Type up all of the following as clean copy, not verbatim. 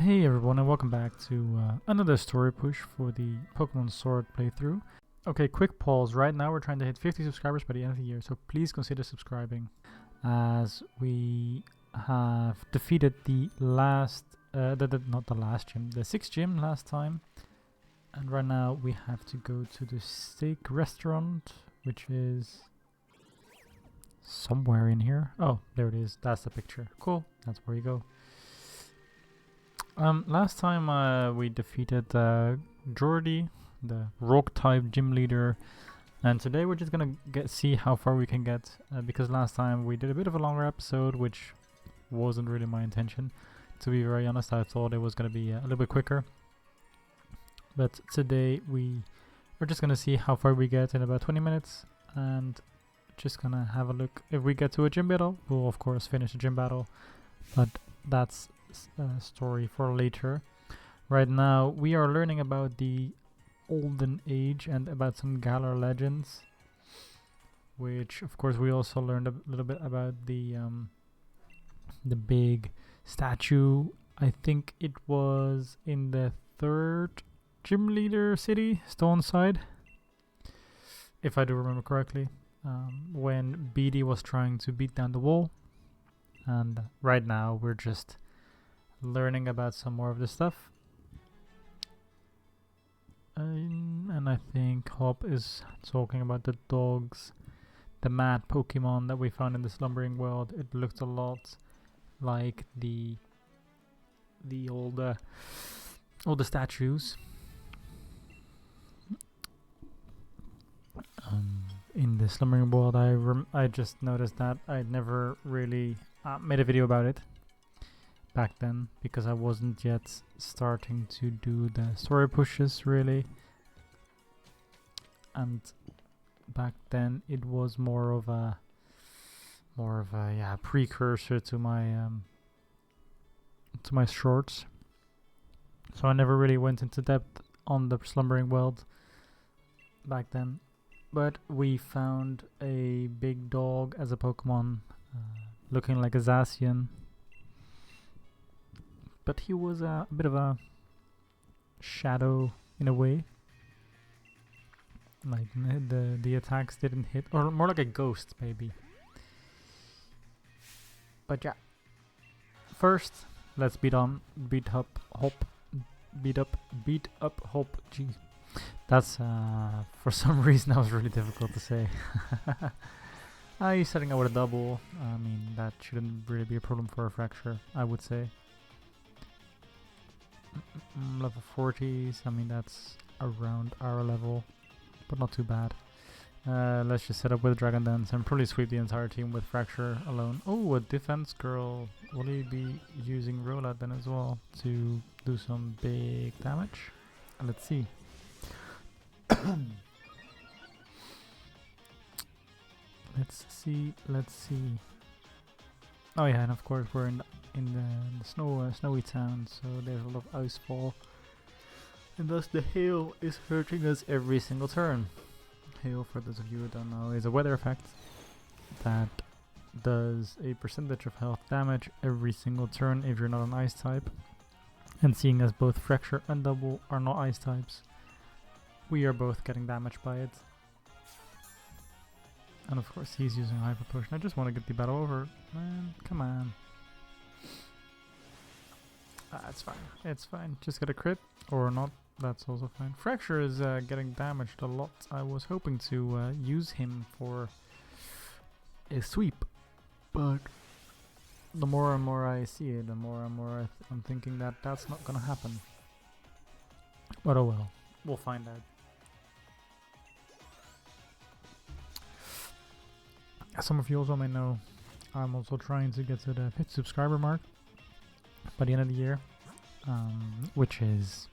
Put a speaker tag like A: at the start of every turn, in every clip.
A: Hey everyone, and welcome back to another story push for the Pokemon Sword playthrough. Okay, quick pause. Right now we're trying to hit 50 subscribers by the end of the year, so please consider subscribing as we have defeated the last, not the last gym, the 6th gym last time. And right now we have to go to the steak restaurant, which is somewhere in here. Oh, there it is. That's the picture. Cool, that's where you go. Last time we defeated Jordy, the rock type gym leader, and today we're just gonna see how far we can get, because last time we did a bit of a longer episode, which wasn't really my intention. To be very honest, I thought it was gonna be a little bit quicker, but today we're just gonna see how far we get in about 20 minutes, and just gonna have a look. If we get to a gym battle, we'll of course finish the gym battle, but that's story for later. Right now we are learning about the Olden Age and about some Galar legends, which of course we also learned a little bit about the big statue. I think it was in the 3rd gym leader city, Stoneside, if I do remember correctly, when BD was trying to beat down the wall. And right now we're just learning about some more of this stuff, and I think Hop is talking about the dogs, the mad Pokemon that we found in the slumbering world. It looked a lot like the old statues in the slumbering world. I just noticed that I never really made a video about it back then, because I wasn't yet starting to do the story pushes really, and back then it was more of a precursor to my shorts, so I never really went into depth on the slumbering world back then. But we found a big dog as a Pokemon, looking like a Zacian. But he was a bit of a shadow in a way. Like the attacks didn't hit, or more like a ghost maybe. But yeah, first let's beat up Hop. Gee, that's for some reason that was really difficult to say. He's setting out with a double. I mean, that shouldn't really be a problem for a fracture, I would say. Level 40s, I mean that's around our level, but not too bad. Let's just set up with Dragon Dance and probably sweep the entire team with Fracture alone. Oh, a defense girl. Will he be using Rollout then as well to do some big damage? Let's see. Let's see. Oh yeah, and of course we're in the snowy town, so there's a lot of ice fall, and thus the hail is hurting us every single turn. Hail, for those of you who don't know, is a weather effect that does a percentage of health damage every single turn if you're not an ice type, and seeing as both Fracture and Double are not ice types, we are both getting damaged by it. And of course he's using Hyper Potion. I just want to get the battle over. Man, come on. It's fine. It's fine. Just get a crit or not. That's also fine. Fracture is getting damaged a lot. I was hoping to use him for a sweep, but the more and more I see it, the more and more I'm thinking that that's not gonna happen. But oh well. We'll find out. As some of you also may know, I'm also trying to get to the 50 subscriber mark by the end of the year, which is,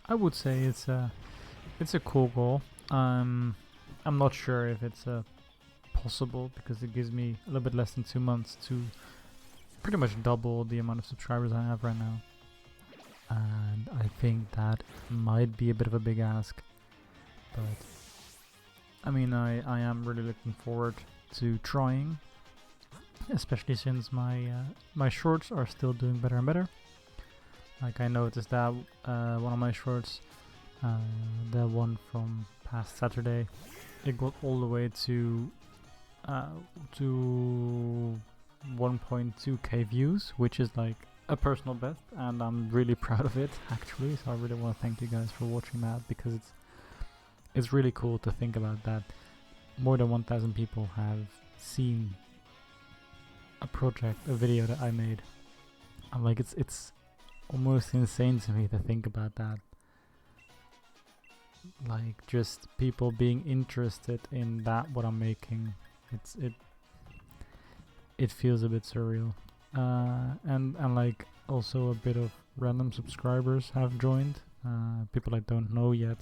A: I would say it's a cool goal. I'm not sure if it's possible, because it gives me a little bit less than 2 months to pretty much double the amount of subscribers I have right now, and I think that might be a bit of a big ask, but I mean, I am really looking forward to trying, especially since my shorts are still doing better and better. Like I noticed that one of my shorts, the one from past Saturday, it got all the way to 1.2k views, which is like a personal best, and I'm really proud of it actually. So I really want to thank you guys for watching that, because it's really cool to think about that. More than 1,000 people have seen a video that I made. I'm like, it's almost insane to me to think about that. Like, just people being interested in what I'm making. It feels a bit surreal. And like also a bit of random subscribers have joined. People I don't know yet.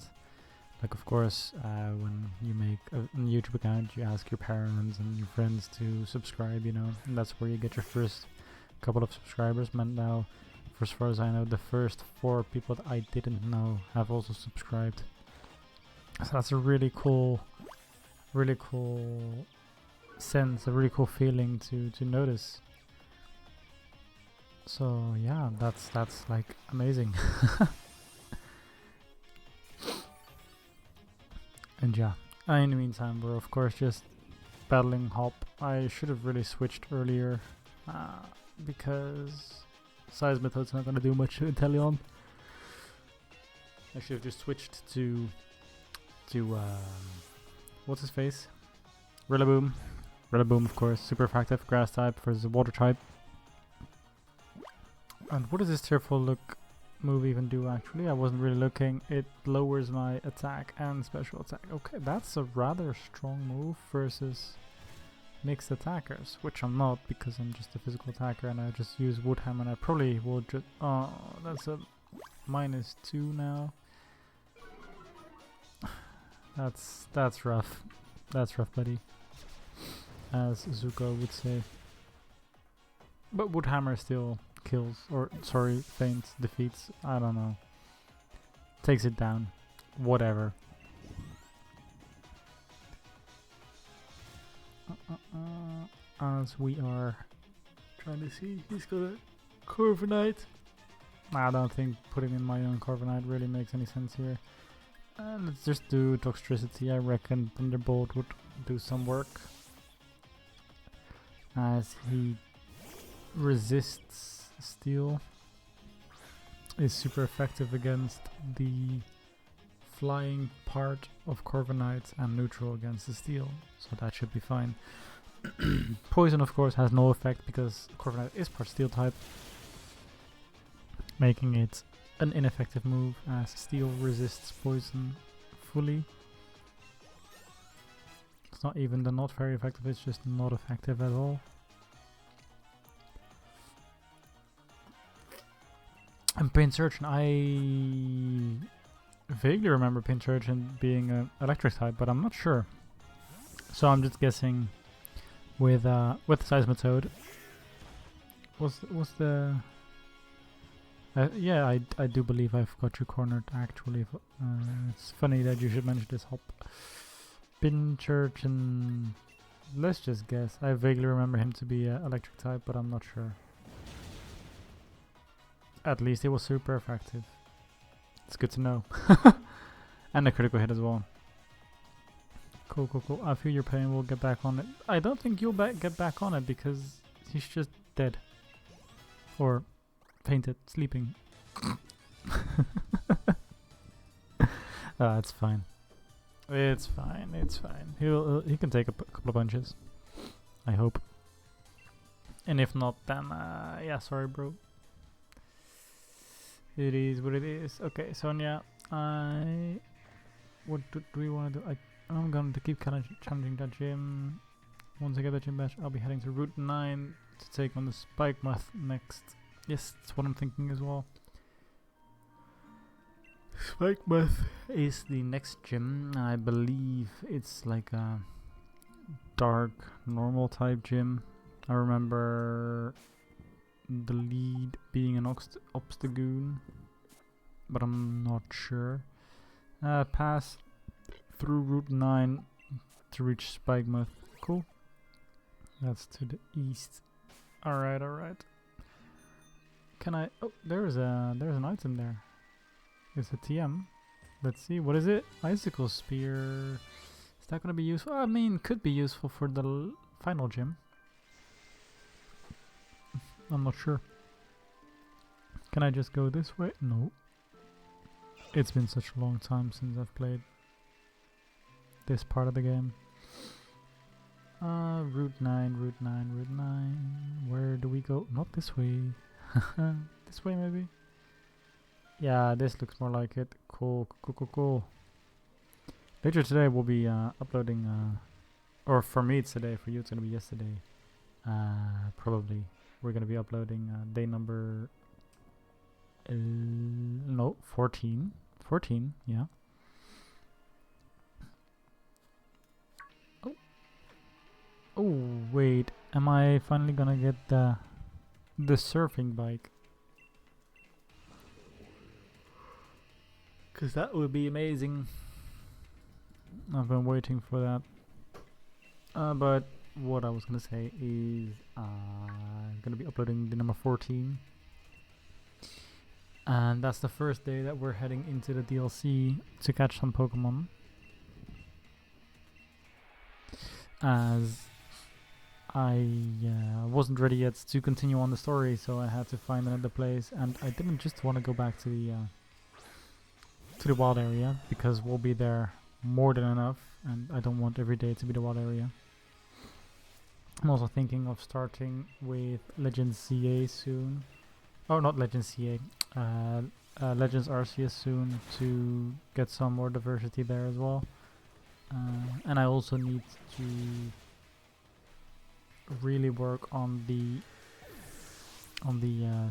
A: Like, of course, when you make a YouTube account, you ask your parents and your friends to subscribe, you know, and that's where you get your first couple of subscribers. And now, for as far as I know, the first 4 people that I didn't know have also subscribed. So that's a really cool sense, a really cool feeling to notice. So yeah, that's like amazing. And yeah, in the meantime, we're of course just battling Hop. I should have really switched earlier, because Seismitoad's not gonna do much to Inteleon. I should have just switched to what's his face? Rillaboom. Rillaboom, of course, super effective, grass type versus water type. And what does this Tearful Look move even do actually? I wasn't really looking. It lowers my attack and special attack. Okay, that's a rather strong move versus mixed attackers, which I'm not, because I'm just a physical attacker and I just use Woodhammer, and I probably will just... Oh, that's a -2 now. That's rough. That's rough, buddy. As Zuko would say. But Woodhammer still kills, or sorry, feints, defeats, I don't know. Takes it down. Whatever. As we are trying to see, he's got a Corviknight. I don't think putting in my own Corviknight really makes any sense here. Let's just do Toxtricity. I reckon Thunderbolt would do some work, as he resists steel, is super effective against the flying part of Corviknight and neutral against the steel, so that should be fine. Poison, of course, has no effect because Corviknight is part steel type, making it an ineffective move, as steel resists poison fully. It's not even the not very effective, it's just not effective at all. And Pincurchin, I vaguely remember Pincurchin being an electric type, but I'm not sure. So I'm just guessing with Seismitoad. Was the yeah, I do believe I've got you cornered actually. It's funny that you should mention this Hop. Pincurchin, let's just guess. I vaguely remember him to be electric type, but I'm not sure. At least it was super effective. It's good to know. And a critical hit as well. Cool, cool, cool. I feel your pain. We'll get back on it. I don't think you'll get back on it because he's just dead. Or fainted, sleeping. It's fine. It's fine. It's fine. He can take a couple of punches. I hope. And if not, then yeah, sorry, bro. It is what it is. Okay, Sonia, what do we want to do? I'm going to keep challenging that gym. Once I get that gym badge, I'll be heading to Route 9 to take on the Spikemuth next. Yes, that's what I'm thinking as well. Spikemuth is the next gym. I believe it's like a dark, normal type gym. I remember the lead being an Obstagoon, but I'm not sure. Pass through Route 9 to reach Spikemuth. Cool. That's to the east. Alright, alright. Can I? Oh, there's an item there. It's a TM. Let's see. What is it? Icicle spear. Is that gonna be useful? I mean, could be useful for the final gym. I'm not sure. Can I just go this way? No. It's been such a long time since I've played this part of the game. Route 9, Route 9, Route 9. Where do we go? Not this way. This way maybe? Yeah, this looks more like it. Cool, cool, cool, cool. Later today we'll be uploading, or for me it's today, for you it's gonna be yesterday. Probably. We're gonna be uploading day number... no, 14. 14, yeah. Oh, wait. Am I finally gonna get the surfing bike? Cause that would be amazing. I've been waiting for that. But what I was gonna say is I'm gonna be uploading the number 14. And that's the first day that we're heading into the DLC to catch some Pokemon. As I wasn't ready yet to continue on the story, so I had to find another place, and I didn't just want to go back to the wild area, because we'll be there more than enough, and I don't want every day to be the wild area. I'm also thinking of starting with Legends CA soon. Oh, not Legends CA. Legends Arceus soon, to get some more diversity there as well. And I also need to really work on the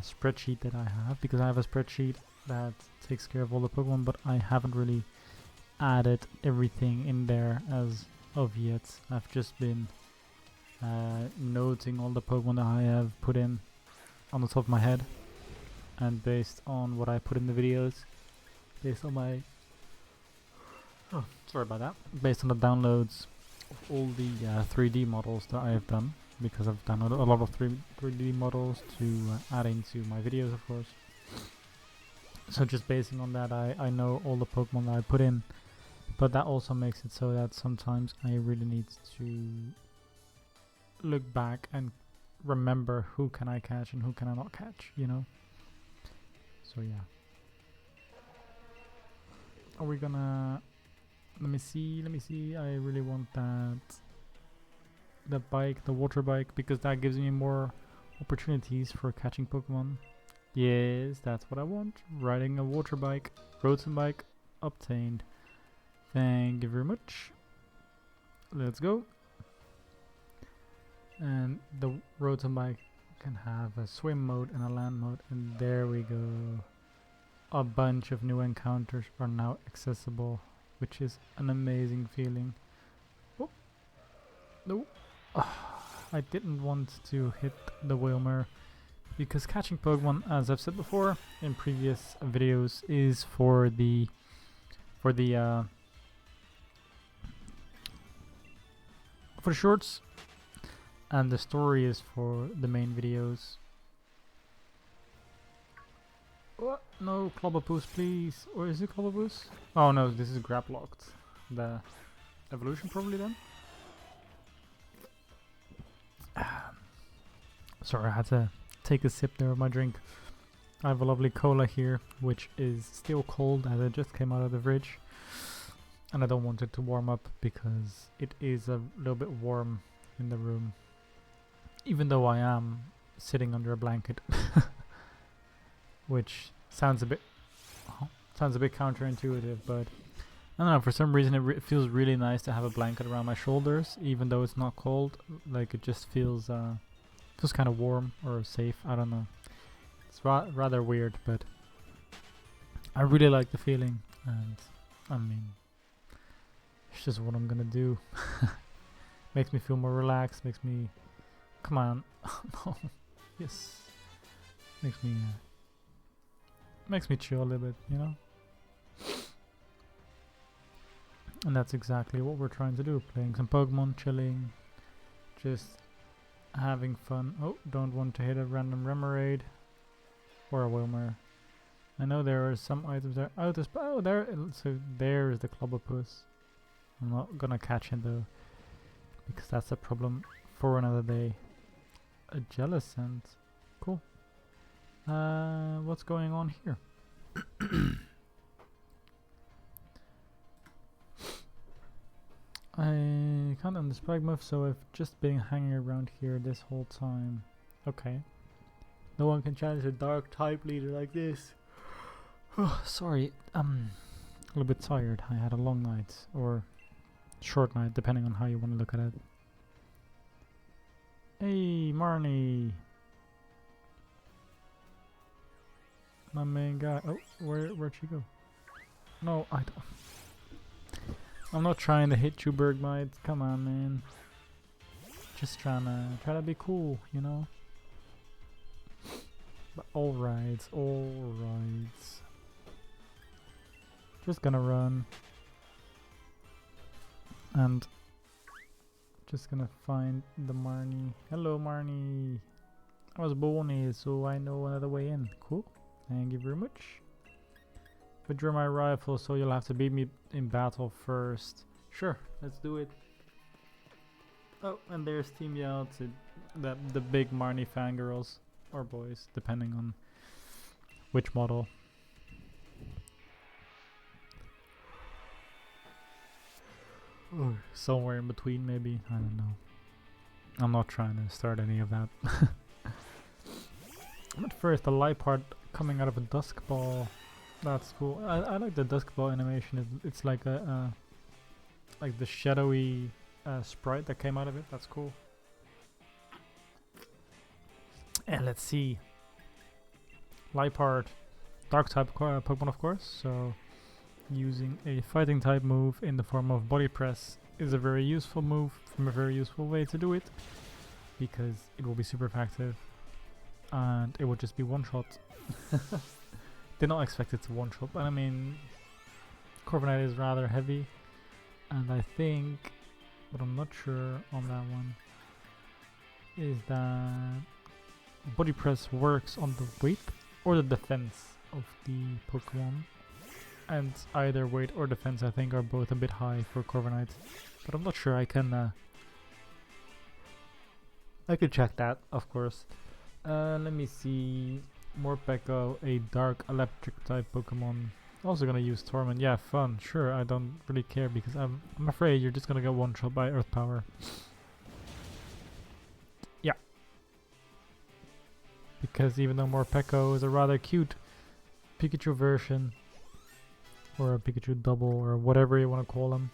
A: spreadsheet that I have, because I have a spreadsheet that takes care of all the Pokemon, but I haven't really added everything in there as of yet. I've just been noting all the Pokemon that I have put in on the top of my head, and based on what I put in the videos, based on my sorry about that, based on the downloads of all the 3D models that I have done, because I've done a lot of 3D models to add into my videos, of course. So just basing on that, I know all the Pokemon that I put in, but that also makes it so that sometimes I really need to look back and remember who can I catch and who can I not catch, you know? So yeah. Are we gonna... Let me see, I really want that bike, the water bike, because that gives me more opportunities for catching Pokemon. Yes, that's what I want. Riding a water bike, road bike, obtained. Thank you very much. Let's go. And the road bike can have a swim mode and a land mode, and there we go. A bunch of new encounters are now accessible, which is an amazing feeling. Oh, no. I didn't want to hit the Whalmer, because catching Pokemon, as I've said before in previous videos, is for the shorts, and the story is for the main videos. What? No, Clobberpoos, please. Or is it Clobberpoos? Oh no, this is grab locked. The evolution probably then. Sorry, I had to take a sip there of my drink. I have a lovely cola here, which is still cold as it just came out of the fridge. And I don't want it to warm up because it is a little bit warm in the room. Even though I am sitting under a blanket. Which sounds a bit counterintuitive, but I don't know, for some reason it feels really nice to have a blanket around my shoulders, even though it's not cold. Like, it just feels kind of warm or safe. I don't know. It's rather weird, but I really like the feeling, and I mean, it's just what I'm gonna do. Makes me feel more relaxed. Makes me, come on, no, yes, makes me chill a little bit, you know. And that's exactly what we're trying to do. Playing some Pokemon, chilling, just having fun. Oh, don't want to hit a random Remoraid. or a Wilmer. I know there are some items there. Oh, there. So there is the Clobbopus. I'm not gonna catch it though, because that's a problem for another day. A Jellicent. Cool. What's going on here? I can't on the Spikemuth, so I've just been hanging around here this whole time. Okay. No one can challenge a dark type leader like this. Sorry, a little bit tired. I had a long night, or short night, depending on how you want to look at it. Hey, Marnie! My main guy. Oh, where'd she go? No, I don't. I'm not trying to hit you, Bergmite. Come on, man. Just try to be cool, you know. But all right. Just gonna run, and just gonna find the Marnie. Hello, Marnie. I was born here, so I know another way in. Cool. Thank you very much. Withdraw my rifle, so you'll have to beat me in battle first. Sure, let's do it. Oh, and there's Team Yell to the big Marnie fangirls, or boys, depending on which model. Or somewhere in between, maybe. I don't know. I'm not trying to start any of that. But first, the light part coming out of a dusk ball. That's cool. I like the dusk ball animation. It's like a like the shadowy sprite that came out of it. That's cool. And let's see. Light part, dark type Pokemon, of course. So using a fighting type move in the form of body press is a very useful move, from a very useful way to do it, because it will be super effective and it will just be one shot. Did not expect it to one shot, but I mean, Corviknight is rather heavy, and I think, but I'm not sure on that one, is that body press works on the weight or the defense of the Pokemon, and either weight or defense I think are both a bit high for Corviknight, but I'm not sure. I can check that, of course. Let me see. Morpeko, a dark electric type Pokemon. Also gonna use Torment. Yeah, fun. Sure, I don't really care because I'm afraid you're just gonna get one shot by Earth Power. Yeah. Because even though Morpeko is a rather cute Pikachu version, or a Pikachu double, or whatever you want to call him,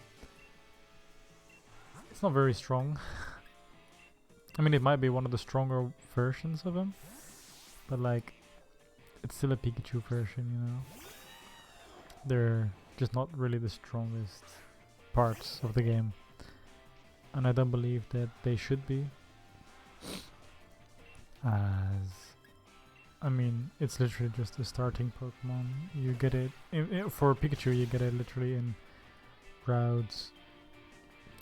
A: it's not very strong. I mean, it might be one of the stronger versions of him, but like, it's still a Pikachu version, you know. They're just not really the strongest parts of the game, and I don't believe that they should be. As I mean, it's literally just a starting Pokemon. You get it for Pikachu. You get it literally in routes,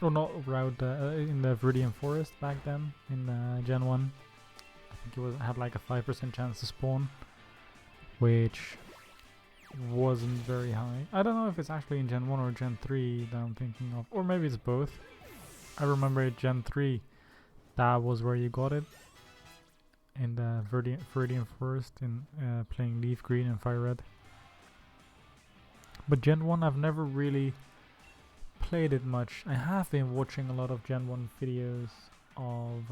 A: or not route, in the Viridian Forest back then in Gen 1. I think it had like a 5% chance to spawn, which wasn't very high. I don't know if it's actually in Gen 1 or Gen 3 that I'm thinking of, or maybe it's both. I remember Gen 3, that was where you got it, in the Viridian Forest, in playing Leaf Green and Fire Red. But Gen 1 I've never really played it much. I have been watching a lot of Gen 1 videos of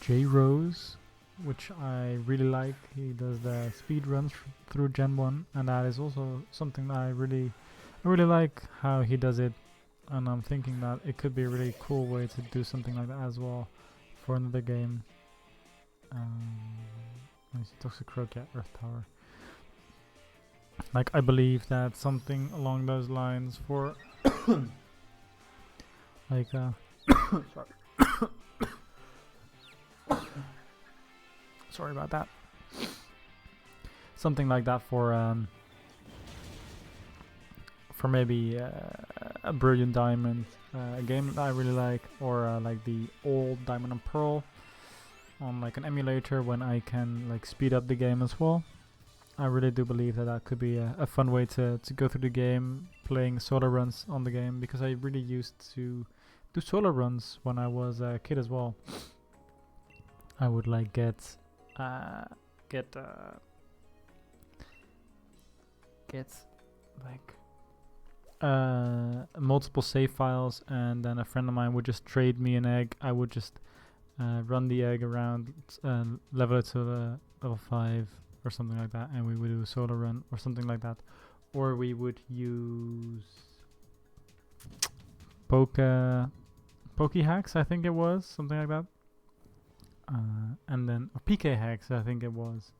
A: J Rose, which I really like. He does the speed runs through Gen 1, and that is also something that I really like how he does it, and I'm thinking that it could be a really cool way to do something like that as well for another game. Let me see, Toxicroak, yeah, Earth Power. Like, I believe that something along those lines for like sorry. Sorry about that. Something like that for maybe a Brilliant Diamond a game that I really like, or like the old Diamond and Pearl on like an emulator when I can like speed up the game as well. I really do believe that that could be a fun way to go through the game, playing solo runs on the game, because I really used to do solo runs when I was a kid as well. I would like get like multiple save files, and then a friend of mine would just trade me an egg. I would just run the egg around, level it to level 5 or something like that, and we would do a solo run or something like that. Or we would use Pokéhacks, I think it was, something like that. And then PK hacks, I think it was.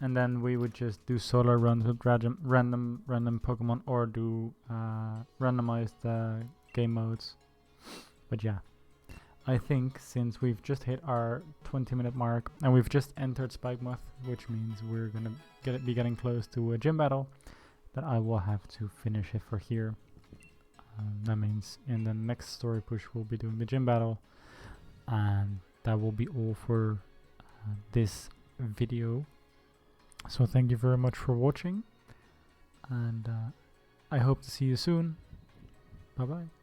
A: And then we would just do solo runs with random Pokemon, or do randomized game modes. But yeah, I think since we've just hit our 20-minute mark and we've just entered Spikemuth, which means we're gonna be getting close to a gym battle, that I will have to finish it for here. That means in the next story push we'll be doing the gym battle, and that will be all for this video. So thank you very much for watching, and I hope to see you soon. Bye bye.